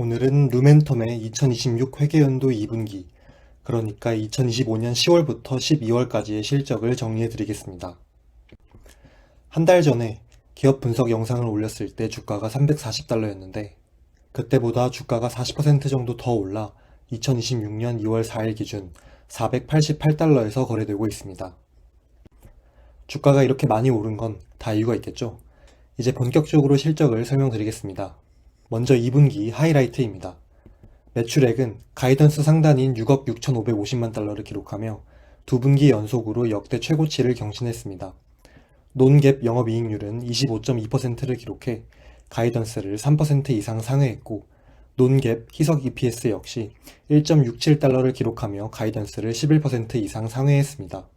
오늘은 루멘텀의 2026 회계연도 2분기, 그러니까 2025년 10월부터 12월까지의 실적을 정리해 드리겠습니다. 한 달 전에 기업 분석 영상을 올렸을 때 주가가 340달러였는데 그때보다 주가가 40% 정도 더 올라 2026년 2월 4일 기준 488달러에서 거래되고 있습니다. 주가가 이렇게 많이 오른 건 다 이유가 있겠죠? 이제 본격적으로 실적을 설명드리겠습니다. 먼저 2분기 하이라이트입니다. 매출액은 가이던스 상단인 6억 6,550만 달러를 기록하며 두 분기 연속으로 역대 최고치를 경신했습니다. 논갭 영업이익률은 25.2%를 기록해 가이던스를 3% 이상 상회했고 논갭 희석 EPS 역시 1.67달러를 기록하며 가이던스를 11% 이상 상회했습니다.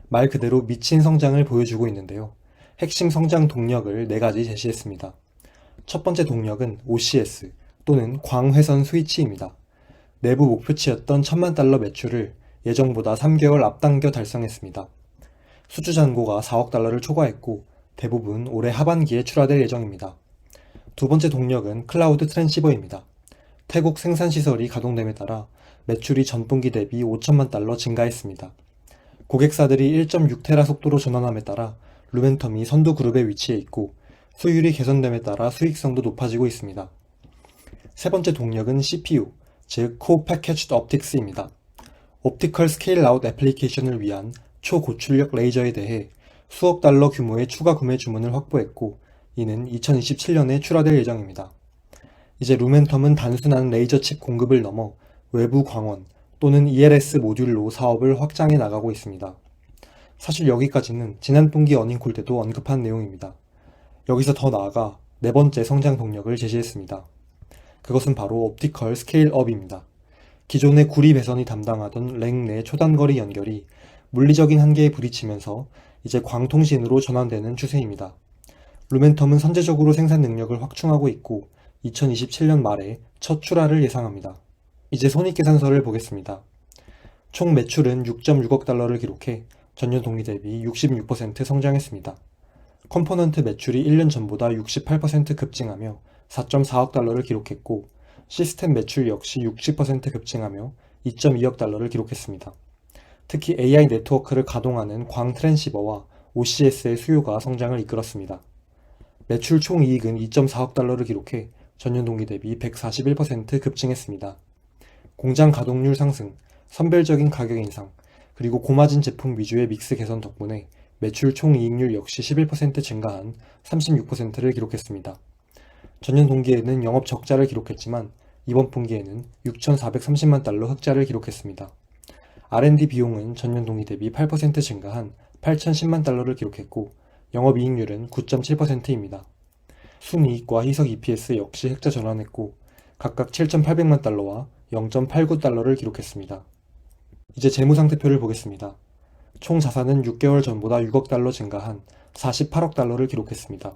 말 그대로 미친 성장을 보여주고 있는데요. 핵심 성장 동력을 4가지 제시했습니다. 첫 번째 동력은 OCS 또는 광회선 스위치입니다. 내부 목표치였던 1,000만 달러 매출을 예정보다 3개월 앞당겨 달성했습니다. 수주 잔고가 4억 달러를 초과했고 대부분 올해 하반기에 출하될 예정입니다. 두 번째 동력은 클라우드 트랜시버입니다. 태국 생산시설이 가동됨에 따라 매출이 전분기 대비 5천만 달러 증가했습니다. 고객사들이 1.6테라 속도로 전환함에 따라 루멘텀이 선두 그룹에 위치해 있고 수율이 개선됨에 따라 수익성도 높아지고 있습니다. 세 번째 동력은 CPU, 즉 Co-Packaged Optics입니다. 옵티컬 스케일 아웃 애플리케이션을 위한 초고출력 레이저에 대해 수억 달러 규모의 추가 구매 주문을 확보했고 이는 2027년에 출하될 예정입니다. 이제 루멘텀은 단순한 레이저 칩 공급을 넘어 외부 광원 또는 ELS 모듈로 사업을 확장해 나가고 있습니다. 사실 여기까지는 지난 분기 어닝콜 때도 언급한 내용입니다. 여기서 더 나아가 네 번째 성장 동력을 제시했습니다. 그것은 바로 옵티컬 스케일업입니다. 기존의 구리 배선이 담당하던 랭 내 초단거리 연결이 물리적인 한계에 부딪히면서 이제 광통신으로 전환되는 추세입니다. 루멘텀은 선제적으로 생산 능력을 확충하고 있고 2027년 말에 첫 출하를 예상합니다. 이제 손익계산서를 보겠습니다. 총 매출은 6.6억 달러를 기록해 전년 동기 대비 66% 성장했습니다. 컴포넌트 매출이 1년 전보다 68% 급증하며 4.4억 달러를 기록했고 시스템 매출 역시 60% 급증하며 2.2억 달러를 기록했습니다. 특히 AI 네트워크를 가동하는 광 트랜시버와 OCS의 수요가 성장을 이끌었습니다. 매출 총이익은 2.4억 달러를 기록해 전년 동기 대비 141% 급증했습니다. 공장 가동률 상승, 선별적인 가격 인상, 그리고 고마진 제품 위주의 믹스 개선 덕분에 매출 총이익률 역시 11% 증가한 36%를 기록했습니다. 전년 동기에는 영업 적자를 기록했지만 이번 분기에는 6,430만 달러 흑자를 기록했습니다. R&D 비용은 전년 동기 대비 8% 증가한 8,010만 달러를 기록했고 영업이익률은 9.7%입니다. 순이익과 희석 EPS 역시 흑자 전환했고 각각 7,800만 달러와 0.89달러를 기록했습니다. 이제 재무상태표를 보겠습니다. 총 자산은 6개월 전보다 6억 달러 증가한 48억 달러를 기록했습니다.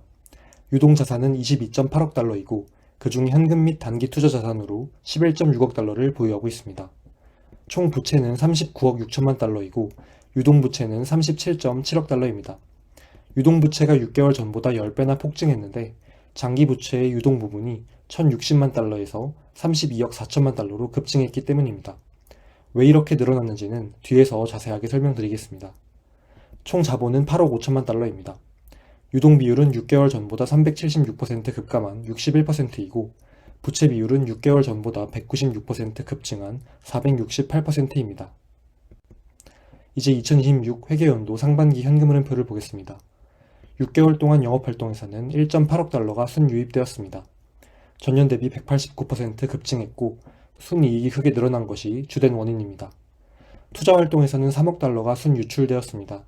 유동자산은 22.8억 달러이고 그중 현금 및 단기 투자 자산으로 11.6억 달러를 보유하고 있습니다. 총 부채는 39억 6천만 달러이고 유동부채는 37.7억 달러입니다. 유동부채가 6개월 전보다 10배나 폭증했는데 장기부채의 유동 부분이 1,060만 달러에서 32억 4천만 달러로 급증했기 때문입니다. 왜 이렇게 늘어났는지는 뒤에서 자세하게 설명드리겠습니다. 총 자본은 8억 5천만 달러입니다. 유동 비율은 6개월 전보다 376% 급감한 61%이고 부채 비율은 6개월 전보다 196% 급증한 468%입니다. 이제 2026 회계연도 상반기 현금 흐름표를 보겠습니다. 6개월 동안 영업활동에서는 1.8억 달러가 순유입되었습니다. 전년 대비 189% 급증했고 순이익이 크게 늘어난 것이 주된 원인입니다. 투자활동에서는 3억 달러가 순유출되었습니다.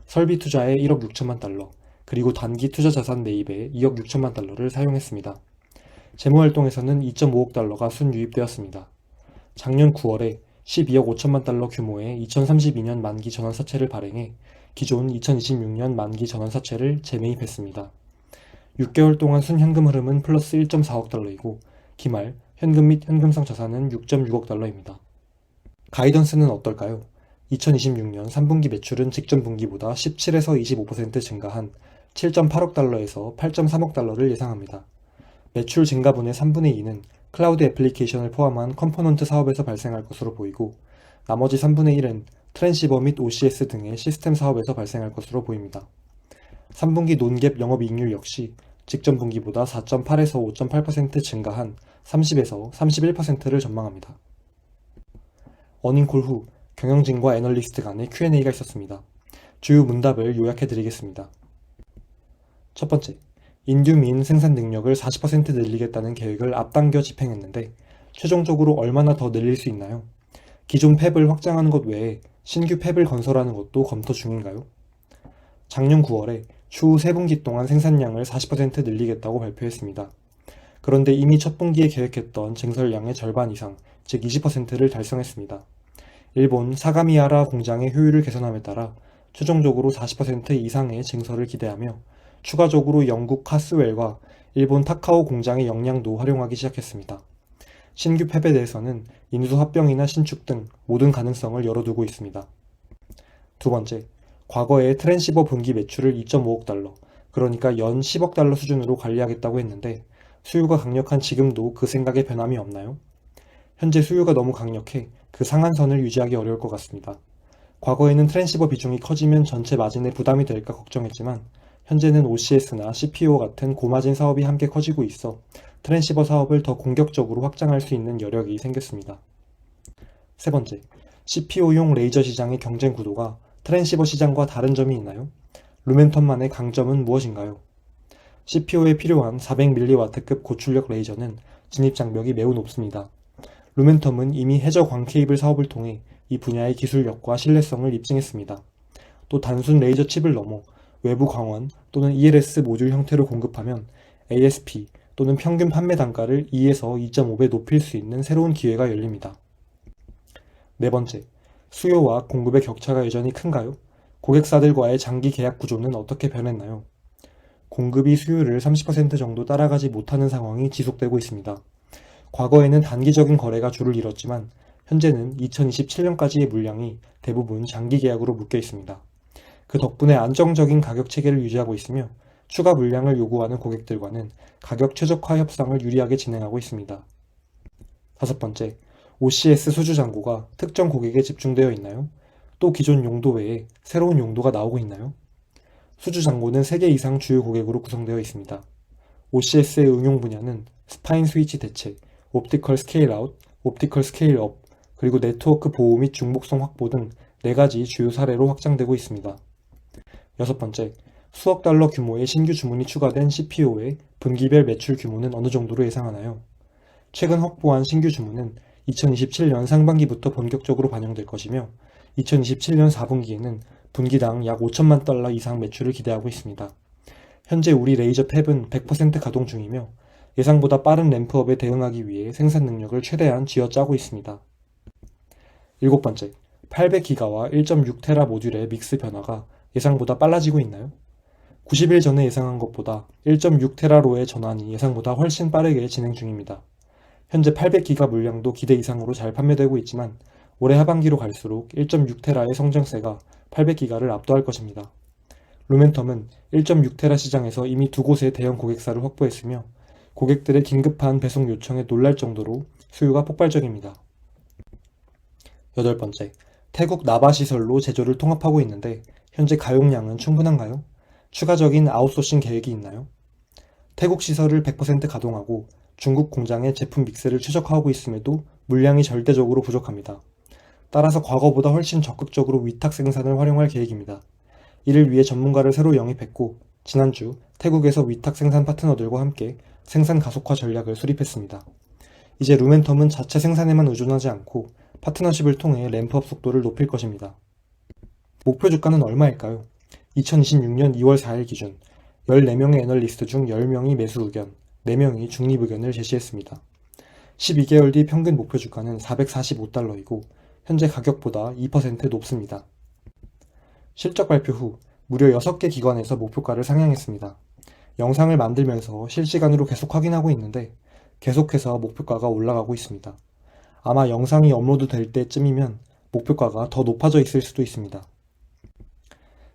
설비 투자에 1억 6천만 달러, 그리고 단기 투자 자산 매입에 2억 6천만 달러를 사용했습니다. 재무활동에서는 2.5억 달러가 순유입되었습니다. 작년 9월에 12억 5천만 달러 규모의 2032년 만기 전환사채를 발행해 기존 2026년 만기 전환사채를 재매입했습니다. 6개월 동안 순현금 흐름은 플러스 1.4억 달러이고 기말 현금 및 현금성 자산은 6.6억 달러입니다. 가이던스는 어떨까요? 2026년 3분기 매출은 직전 분기보다 17에서 25% 증가한 7.8억 달러에서 8.3억 달러를 예상합니다. 매출 증가분의 3분의 2는 클라우드 애플리케이션을 포함한 컴포넌트 사업에서 발생할 것으로 보이고, 나머지 3분의 1은 트랜시버 및 OCS 등의 시스템 사업에서 발생할 것으로 보입니다. 3분기 논갭 영업이익률 역시 직전 분기보다 4.8에서 5.8% 증가한 30에서 31%를 전망합니다. 어닝콜 후 경영진과 애널리스트 간의 Q&A가 있었습니다. 주요 문답을 요약해 드리겠습니다. 첫 번째, 인듀민 생산 능력을 40% 늘리겠다는 계획을 앞당겨 집행했는데 최종적으로 얼마나 더 늘릴 수 있나요? 기존 팹을 확장하는 것 외에 신규 팹을 건설하는 것도 검토 중인가요? 작년 9월에 추후 3분기 동안 생산량을 40% 늘리겠다고 발표했습니다. 그런데 이미 첫 분기에 계획했던 증설량의 절반 이상, 즉 20%를 달성했습니다. 일본 사가미야라 공장의 효율을 개선함에 따라 최종적으로 40% 이상의 증설을 기대하며 추가적으로 영국 카스웰과 일본 타카오 공장의 역량도 활용하기 시작했습니다. 신규 팹에 대해서는 인수 합병이나 신축 등 모든 가능성을 열어두고 있습니다. 두 번째, 과거에 트랜시버 분기 매출을 2.5억 달러, 그러니까 연 10억 달러 수준으로 관리하겠다고 했는데 수요가 강력한 지금도 그 생각에 변함이 없나요? 현재 수요가 너무 강력해 그 상한선을 유지하기 어려울 것 같습니다. 과거에는 트랜시버 비중이 커지면 전체 마진에 부담이 될까 걱정했지만 현재는 OCS나 CPO 같은 고마진 사업이 함께 커지고 있어 트랜시버 사업을 더 공격적으로 확장할 수 있는 여력이 생겼습니다. 세 번째, CPO용 레이저 시장의 경쟁 구도가 트랜시버 시장과 다른 점이 있나요? 루멘텀만의 강점은 무엇인가요? CPO에 필요한 400mW급 고출력 레이저는 진입 장벽이 매우 높습니다. 루멘텀은 이미 해저 광 케이블 사업을 통해 이 분야의 기술력과 신뢰성을 입증했습니다. 또 단순 레이저 칩을 넘어 외부 광원 또는 ELS 모듈 형태로 공급하면 ASP 또는 평균 판매 단가를 2에서 2.5배 높일 수 있는 새로운 기회가 열립니다. 네 번째, 수요와 공급의 격차가 여전히 큰가요? 고객사들과의 장기 계약 구조는 어떻게 변했나요? 공급이 수요를 30% 정도 따라가지 못하는 상황이 지속되고 있습니다. 과거에는 단기적인 거래가 주를 이뤘지만 현재는 2027년까지의 물량이 대부분 장기 계약으로 묶여 있습니다. 그 덕분에 안정적인 가격 체계를 유지하고 있으며 추가 물량을 요구하는 고객들과는 가격 최적화 협상을 유리하게 진행하고 있습니다. 다섯 번째, OCS 수주 잔고가 특정 고객에 집중되어 있나요? 또 기존 용도 외에 새로운 용도가 나오고 있나요? 수주 잔고는 3개 이상 주요 고객으로 구성되어 있습니다. OCS의 응용 분야는 스파인 스위치 대체, 옵티컬 스케일 아웃, 옵티컬 스케일 업, 그리고 네트워크 보호 및 중복성 확보 등 4가지 주요 사례로 확장되고 있습니다. 여섯 번째, 수억 달러 규모의 신규 주문이 추가된 CPO의 분기별 매출 규모는 어느 정도로 예상하나요? 최근 확보한 신규 주문은 2027년 상반기부터 본격적으로 반영될 것이며 2027년 4분기에는 분기당 약 5천만 달러 이상 매출을 기대하고 있습니다. 현재 우리 레이저 팹은 100% 가동 중이며 예상보다 빠른 램프업에 대응하기 위해 생산 능력을 최대한 쥐어짜고 있습니다. 일곱 번째, 800기가와 1.6테라 모듈의 믹스 변화가 예상보다 빨라지고 있나요? 90일 전에 예상한 것보다 1.6테라로의 전환이 예상보다 훨씬 빠르게 진행 중입니다. 현재 800기가 물량도 기대 이상으로 잘 판매되고 있지만 올해 하반기로 갈수록 1.6테라의 성장세가 800기가를 압도할 것입니다. 루멘텀은 1.6테라 시장에서 이미 2곳의 대형 고객사를 확보했으며 고객들의 긴급한 배송 요청에 놀랄 정도로 수요가 폭발적입니다. 여덟 번째, 태국 나바 시설로 제조를 통합하고 있는데 현재 가용량은 충분한가요? 추가적인 아웃소싱 계획이 있나요? 태국 시설을 100% 가동하고 중국 공장의 제품 믹스를 최적화하고 있음에도 물량이 절대적으로 부족합니다. 따라서 과거보다 훨씬 적극적으로 위탁 생산을 활용할 계획입니다. 이를 위해 전문가를 새로 영입했고 지난주 태국에서 위탁 생산 파트너들과 함께 생산 가속화 전략을 수립했습니다. 이제 루멘텀은 자체 생산에만 의존하지 않고 파트너십을 통해 램프업 속도를 높일 것입니다. 목표 주가는 얼마일까요? 2026년 2월 4일 기준 14명의 애널리스트 중 10명이 매수 의견, 4명이 중립 의견을 제시했습니다. 12개월 뒤 평균 목표 주가는 445달러이고 현재 가격보다 2% 높습니다. 실적 발표 후 무려 6개 기관에서 목표가를 상향했습니다. 영상을 만들면서 실시간으로 계속 확인하고 있는데 계속해서 목표가가 올라가고 있습니다. 아마 영상이 업로드 될 때쯤이면 목표가가 더 높아져 있을 수도 있습니다.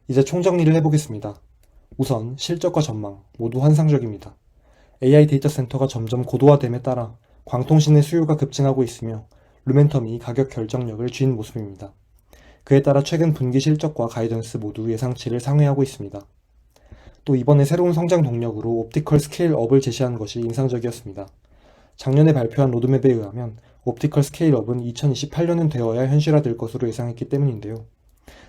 이제 총정리를 해보겠습니다. 우선 실적과 전망 모두 환상적입니다. AI 데이터 센터가 점점 고도화됨에 따라 광통신의 수요가 급증하고 있으며 루멘텀이 가격 결정력을 쥔 모습입니다. 그에 따라 최근 분기 실적과 가이던스 모두 예상치를 상회하고 있습니다. 또 이번에 새로운 성장 동력으로 옵티컬 스케일업을 제시한 것이 인상적이었습니다. 작년에 발표한 로드맵에 의하면 옵티컬 스케일업은 2028년은 되어야 현실화될 것으로 예상했기 때문인데요.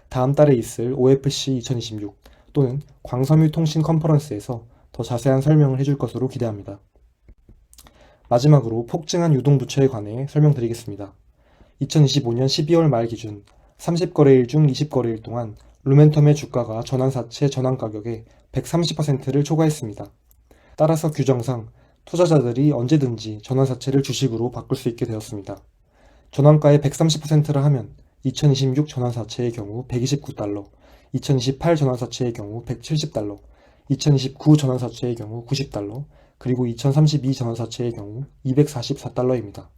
다음 달에 있을 OFC 2026 또는 광섬유 통신 컨퍼런스에서 더 자세한 설명을 해줄 것으로 기대합니다. 마지막으로 폭증한 유동부채에 관해 설명드리겠습니다. 2025년 12월 말 기준 30거래일 중 20거래일 동안 루멘텀의 주가가 전환사채 전환가격의 130%를 초과했습니다. 따라서 규정상 투자자들이 언제든지 전환사채를 주식으로 바꿀 수 있게 되었습니다. 전환가의 130%라 하면 2026 전환사채의 경우 129달러, 2028 전환사채의 경우 170달러, 2029 전환사채의 경우 90달러, 그리고 2032 전환사채의 경우 244달러입니다.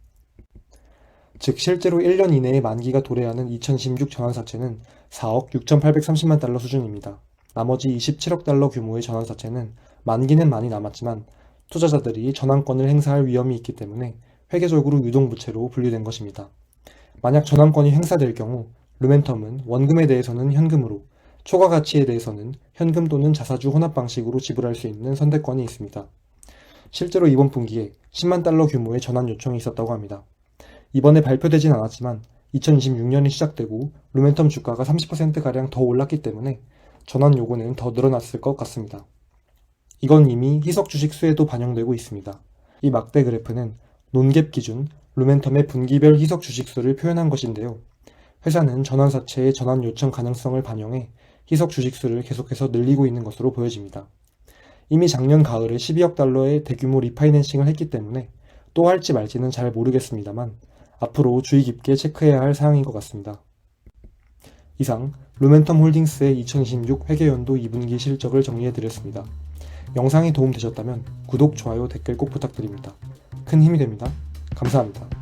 즉 실제로 1년 이내에 만기가 도래하는 2016 전환사채는 4억 6,830만 달러 수준입니다. 나머지 27억 달러 규모의 전환사채는 만기는 많이 남았지만 투자자들이 전환권을 행사할 위험이 있기 때문에 회계적으로 유동부채로 분류된 것입니다. 만약 전환권이 행사될 경우 루멘텀은 원금에 대해서는 현금으로, 초과 가치에 대해서는 현금 또는 자사주 혼합 방식으로 지불할 수 있는 선택권이 있습니다. 실제로 이번 분기에 10만 달러 규모의 전환 요청이 있었다고 합니다. 이번에 발표되진 않았지만 2026년이 시작되고 루멘텀 주가가 30%가량 더 올랐기 때문에 전환 요구는 더 늘어났을 것 같습니다. 이건 이미 희석 주식 수에도 반영되고 있습니다. 이 막대 그래프는 논갭 기준 루멘텀의 분기별 희석 주식 수를 표현한 것인데요. 회사는 전환사채의 전환 요청 가능성을 반영해 희석 주식 수를 계속해서 늘리고 있는 것으로 보여집니다. 이미 작년 가을에 12억 달러의 대규모 리파이낸싱을 했기 때문에 또 할지 말지는 잘 모르겠습니다만 앞으로 주의 깊게 체크해야 할 사항인 것 같습니다. 이상 루멘텀 홀딩스의 2026 회계연도 2분기 실적을 정리해드렸습니다. 영상이 도움되셨다면 구독, 좋아요, 댓글 꼭 부탁드립니다. 큰 힘이 됩니다. 감사합니다.